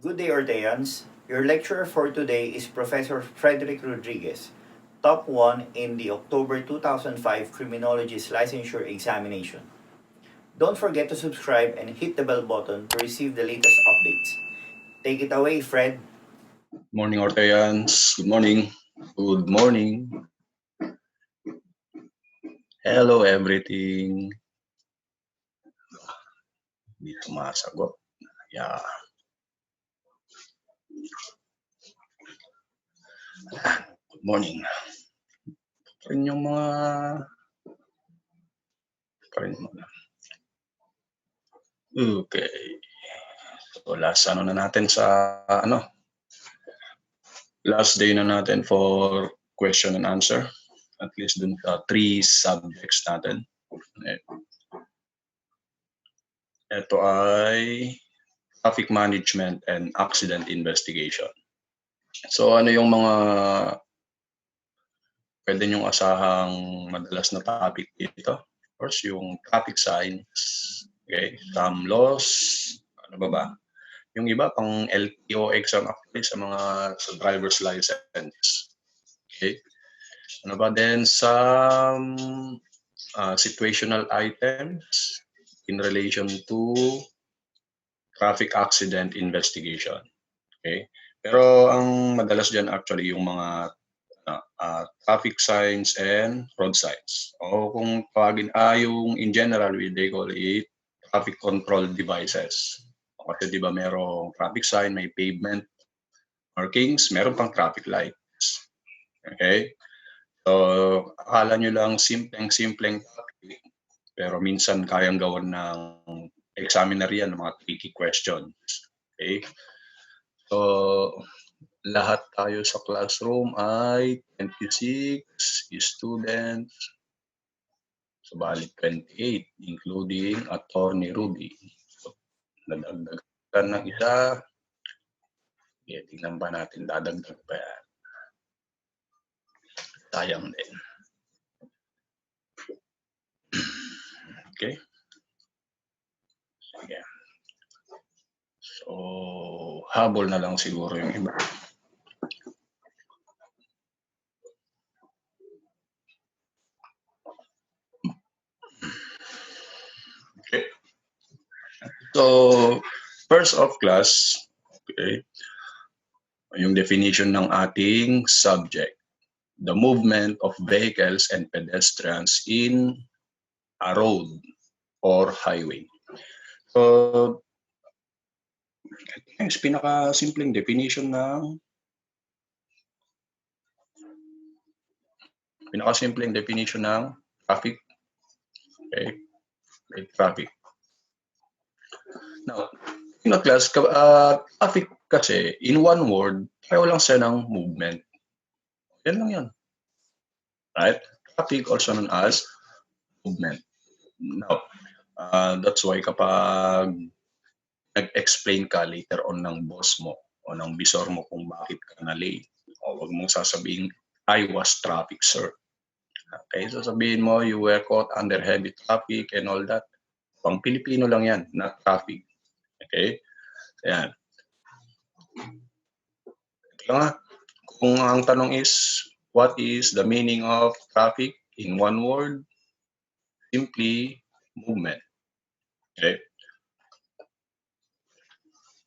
Good day, Orteans. Your lecturer for today is Professor Frederick Rodriguez, top 1 in the October 2005 Criminologists Licensure examination. Don't forget to subscribe and hit the bell button to receive the latest updates. Take it away, Fred. Morning, Orteans. Good morning. Good morning. Hello, everything. Hindi sumasagot. Yeah. Good morning. Rin yung mga... Okay. So, last na natin sa last day na natin for question and answer. At least dun sa 3 subjects natin. Ito ay traffic management and accident investigation. So ano yung mga pwede nyong asahang madalas na topic dito? Of course, yung traffic signs, okay, some laws, ano ba? Yung iba pang LTO exam actually sa mga sa driver's license. Okay. Ano ba? Then some situational items in relation to traffic accident investigation. Okay? Pero ang madalas dyan actually yung mga traffic signs and road signs. O kung tawagin, yung in general, they call it traffic control devices. Kasi di ba merong traffic sign, may pavement markings, meron pang traffic lights. Okay? So, akala nyo lang simpleng topic, pero minsan kayang gawan ng examiner yan ng mga tricky questions. Okay? So, lahat tayo sa classroom ay 26 students. So, balik 28, including Attorney Rudy. So, nadagdagan ng isa. Okay, tingnan ba natin, dadagdag pa yan. Sayang din. Okay. Sige. So, habol na lang siguro yung iba. Okay. So, first of class, okay, yung definition ng ating subject. The movement of vehicles and pedestrians in a road or highway. So, ito yung pinaka-simpleng definition ng traffic. Okay, traffic. Now, in a class, traffic kasi, in one word, pareho lang siya ng movement. Yan lang yan. Right? Traffic also known as movement. Now, that's why kapag nag-explain ka later on ng boss mo o ng bisor mo kung bakit ka na late, o wag mong sasabihin, I was traffic, sir. Okay, so sabihin mo, you were caught under heavy traffic and all that. Pang Pilipino lang yan, not traffic. Okay? Ayan. Kung ang tanong is, what is the meaning of traffic in one word? Simply movement. Okay.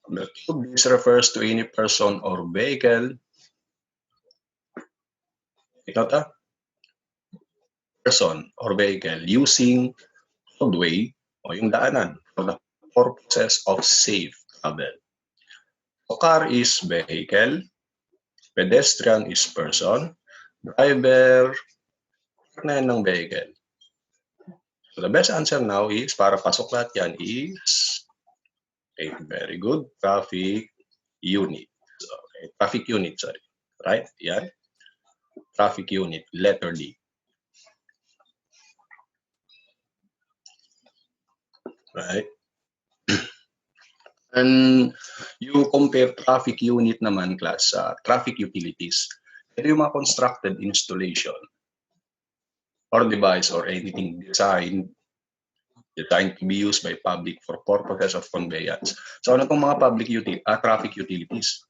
Number 2, this refers to any person or vehicle. Ito person or vehicle using roadway o yung daanan for the purposes of safe travel. So car is vehicle, pedestrian is person, driver na yan ng vehicle. So the best answer now is, para pasok lahat yan, is okay, very good, traffic unit. Okay, traffic unit, sorry. Right? Yan. Traffic unit, letter D. Right? And you compare traffic unit naman, class, traffic utilities. Ito yung mga constructed installation or device or anything designed designed to be used by public for purposes of conveyance. So ano itong mga traffic utilities?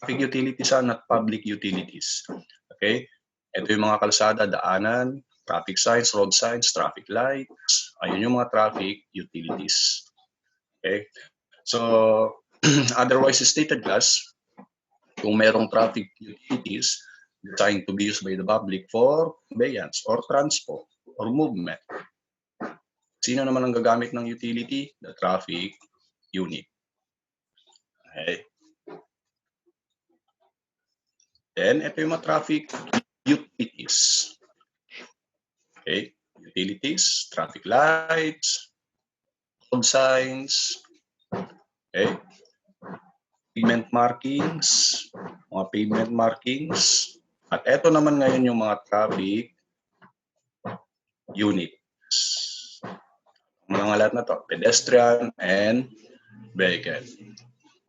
Traffic utilities are not public utilities. Okay? Ito yung mga kalsada, daanan, traffic signs, road signs, traffic lights. Ayun yung mga traffic utilities. Okay? So, otherwise stated class, kung merong traffic utilities designed to be used by the public for conveyance or transport or movement, sino naman ang gagamit ng utility? The traffic unit. Okay. Then, ito yung mga traffic utilities. Okay. Utilities, traffic lights, road signs, okay. Pavement markings, mga pavement markings. At ito naman ngayon yung mga traffic units. Mga lahat na to, pedestrian and vehicle.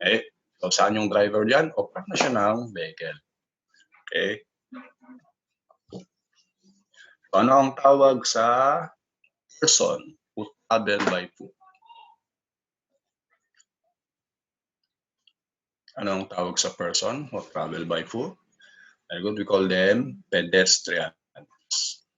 Okay? So, saan yung driver dyan? Operate na siya ng vehicle. Okay? So, ano ang tawag sa person who travel by foot? Ano ang tawag sa person who travel by foot? Very good. We call them pedestrians.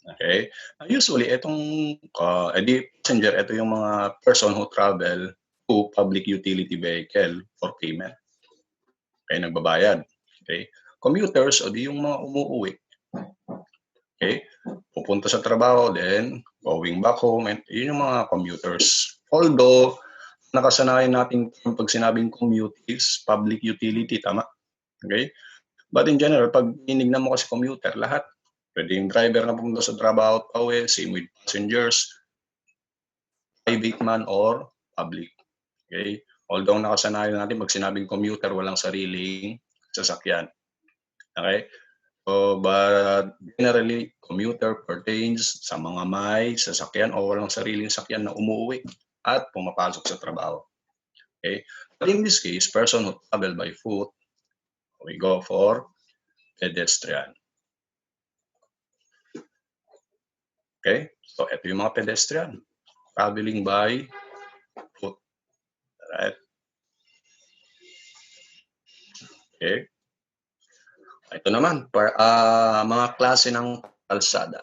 Okay? Usually, itong passenger, ito yung mga person who travel to public utility vehicle for payment. Okay, nagbabayad. Okay? Commuters, o di yung mga umuuwi. Okay? Pupunta sa trabaho, then going back home, and yun yung mga commuters. Although, nakasanayan natin pag sinabing commute is public utility, tama? Okay? But in general, pag tinignan mo kasi commuter, lahat. Pwede yung driver na pumunta sa trabaho at pauwi, same with passengers, private man or public. Okay? Although nakasanayan natin pag sinabing commuter, walang sariling sasakyan. Okay? So, but generally, commuter pertains sa mga may sasakyan o walang sariling sasakyan na umuwi at pumapasok sa trabaho. Okay? But in this case, person who travel by foot, we go for pedestrian. Okay? So, ito yung mga pedestrian. Traveling by foot. Right? Okay? Ito naman, mga klase ng kalsada.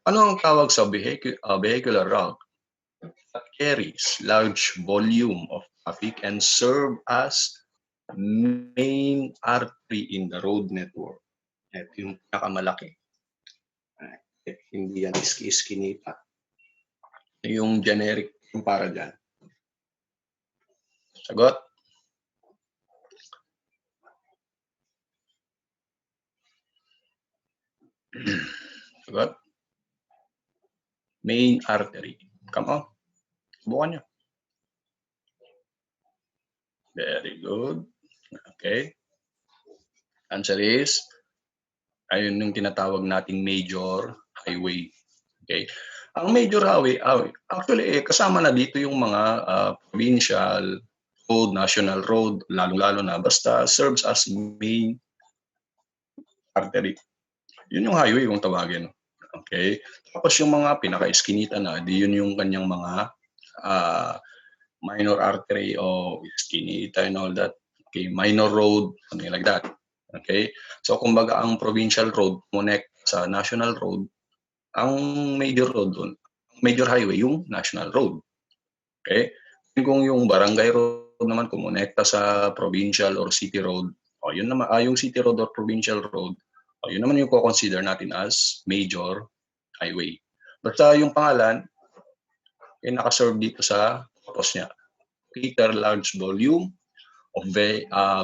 Ano ang tawag sa vehicular route that carries large volume of traffic and serve as main artery in the road network? Ito yung pinakamalaki. Hindi yan iski-iskinita. Yung generic yung para dyan. Sagot? Sagot? Main artery. Come on. Subukan nyo. Very good. Okay. Answer is, ayun yung tinatawag nating major highway. Okay. Ang major highway, actually, kasama na dito yung mga provincial road, national road, lalo-lalo na basta serves as main artery. Yun yung highway kung tawagin. Okay. Tapos yung mga pinaka-iskinita na, di yun yung kanyang mga minor artery o iskinita and all that. Okay. Minor road, something like that. Okay. So, kumbaga ang provincial road connect sa national road, ang major road doon, major highway, yung national road. Okay? Kung yung barangay road naman, kumonekta sa provincial or city road, yun naman, yung city road or provincial road, yun naman yung consider natin as major highway. Basta yung pangalan, nakaserve dito sa purpose niya. Cater large volume of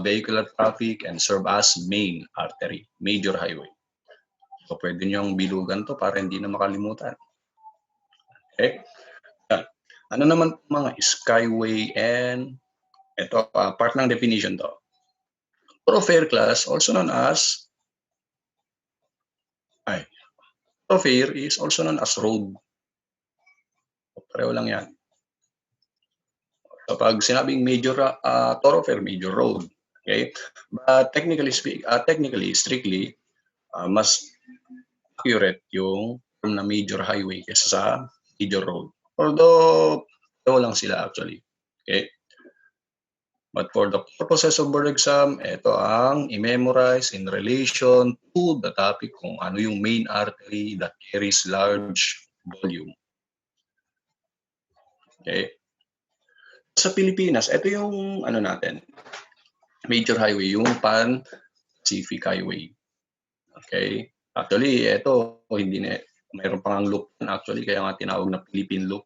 vehicular traffic and serve as main artery, major highway. So, pwede niyong bilugan to para hindi na makalimutan. Okay? Ano naman mga skyway and ito, part ng definition to. Thoroughfare class, also known as thoroughfare is also known as road. Pareho lang yan. Kapag sinabing major thoroughfare, major road. Okay? But technically, strictly, mas accurate yung term na major highway kaysa sa major road. Although, lang sila actually. Okay? But for the purposes of board exam, ito ang i-memorize in relation to the topic kung ano yung main artery that carries large volume. Okay? Sa Pilipinas, ito yung ano natin, major highway, yung Pan-Pacific Highway. Okay? Actually, ito, hindi na, mayroon pang loop actually, kaya nga tinawag na Philippine Loop.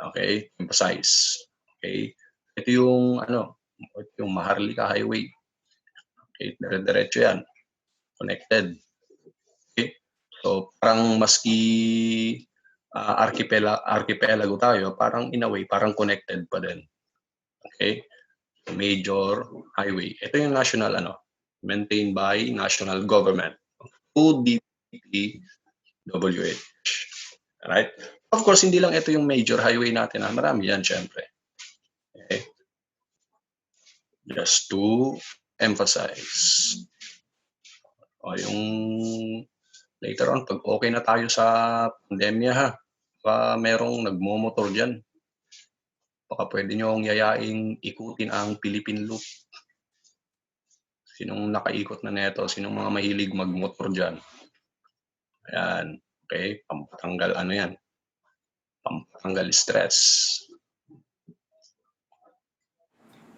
Okay? Emphasize. Okay? Ito yung, yung Maharlika Highway. Okay? Dire-diretso yan. Connected. Okay? So, parang maski archipelago tayo, parang in a way, parang connected pa din. Okay? Major highway. Ito yung national, maintained by national government. 2DPWH. Alright? Of course, hindi lang ito yung major highway natin. Marami yan, syempre. Okay? Just to emphasize. O yung later on, pag okay na tayo sa pandemya ha, baka merong nagmomotor dyan. Baka pwede nyo yayaing ikutin ang Philippine Loop. Sinong nakaikot na neto? Sinong mga mahilig magmotor dyan? Ayan. Okay? Pampatanggal yan? Pampatanggal stress.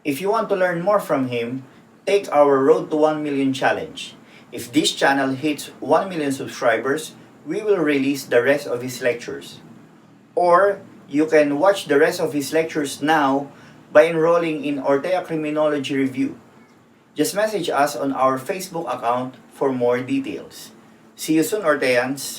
If you want to learn more from him, take our Road to 1 Million challenge. If this channel hits 1 million subscribers, we will release the rest of his lectures. Or you can watch the rest of his lectures now by enrolling in Ortea Criminology Review. Just message us on our Facebook account for more details. See you soon, Orteans!